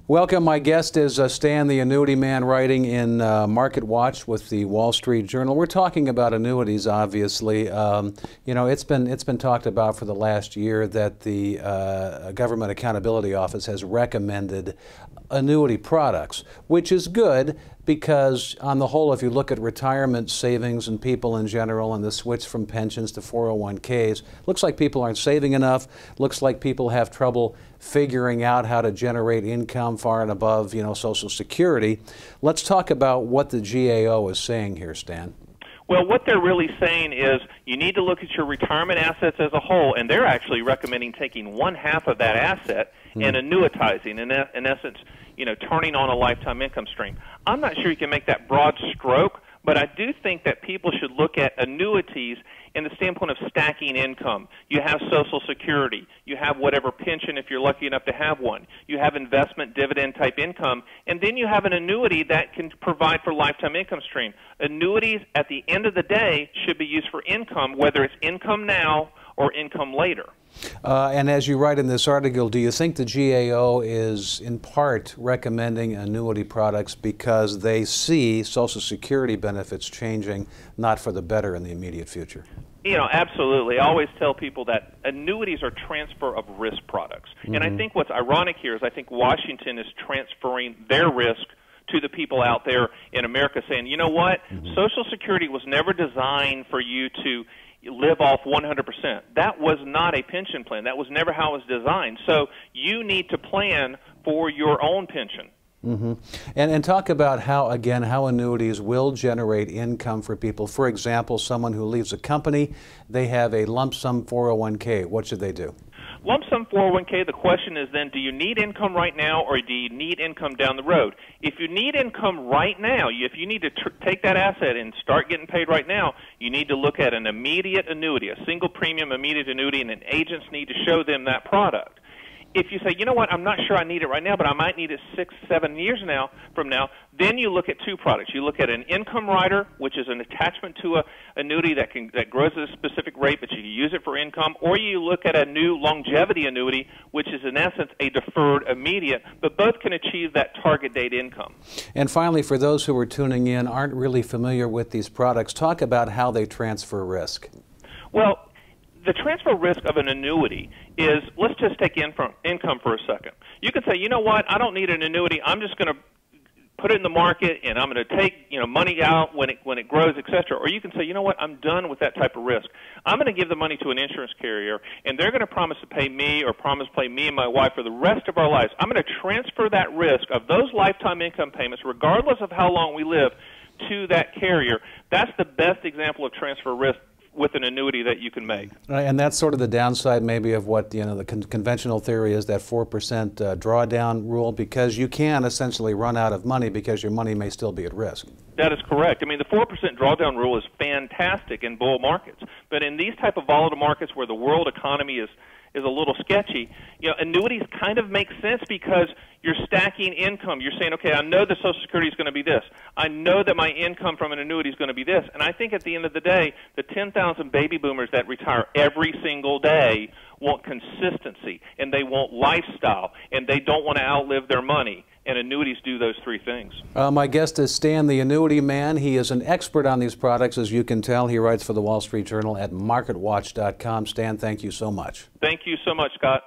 Welcome. My guest is Stan the Annuity Man, writing in Market Watch with the Wall Street Journal. We're talking about annuities, obviously. You know, it's been talked about for the last year that the Government Accountability Office has recommended annuity products, which is good because on the whole, if you look at retirement savings and people in general and the switch from pensions to 401ks, looks like people aren't saving enough, looks like people have trouble figuring out how to generate income far and above, you know, Social Security. Let's talk about what the GAO is saying here, Stan. Well, what they're really saying is you need to look at your retirement assets as a whole, and they're actually recommending taking 1/2 of that asset and annuitizing, in essence, you know, turning on a lifetime income stream. I'm not sure you can make that broad stroke, but I do think that people should look at annuities in the standpoint of stacking income. You have Social Security. You have whatever pension if you're lucky enough to have one. You have investment dividend type income. And then you have an annuity that can provide for lifetime income stream. Annuities, at the end of the day, should be used for income, whether it's income now or income later. And as you write in this article, do you think the GAO is in part recommending annuity products because they see Social Security benefits changing, not for the better in the immediate future? You know, absolutely. I always tell people that annuities are transfer of risk products. And I think what's ironic here is I think Washington is transferring their risk to the people out there in America, saying, you know what, Social Security was never designed for you to live off 100%. That was not a pension plan. That was never how it was designed. So you need to plan for your own pension. And talk about how annuities will generate income for people. For example, someone who leaves a company, they have a lump sum 401k. What should they do? Lump sum 401k, the question is then, do you need income right now or do you need income down the road? If you need income right now, if you need to take that asset and start getting paid right now, you need to look at an immediate annuity, a single premium immediate annuity, and agents need to show them that product. If you say, you know what, I'm not sure I need it right now, but I might need it 6, 7 years from now, then you look at two products. You look at an income rider, which is an attachment to an annuity that grows at a specific rate, but you can use it for income, or you look at a new longevity annuity, which is in essence a deferred immediate, but both can achieve that target date income. And finally, for those who are tuning in, aren't really familiar with these products, talk about how they transfer risk. Well, the transfer risk of an annuity is, let's just take income for a second. You could say, you know what, I don't need an annuity. I'm just going to put it in the market and I'm going to take, you know, money out when it grows, etc. Or you can say, you know what, I'm done with that type of risk. I'm going to give the money to an insurance carrier and they're going to promise to pay me or promise to pay me and my wife for the rest of our lives. I'm going to transfer that risk of those lifetime income payments, regardless of how long we live, to that carrier. That's the best example of transfer risk with an annuity that you can make. And that's sort of the downside maybe of what, you know, the conventional theory is, that 4% drawdown rule, because you can essentially run out of money because your money may still be at risk. That is correct. I mean, the 4% drawdown rule is fantastic in bull markets, but in these type of volatile markets where the world economy is a little sketchy, you know, annuities kind of make sense because you're stacking income. You're saying, okay, I know the Social Security is going to be this. I know that my income from an annuity is going to be this. And I think at the end of the day, the 10,000 baby boomers that retire every single day want consistency, and they want lifestyle, and they don't want to outlive their money. And annuities do those three things. My guest is Stan the Annuity Man. He is an expert on these products, as you can tell. He writes for the Wall Street Journal at marketwatch.com. Stan, thank you so much. Thank you so much, Scott.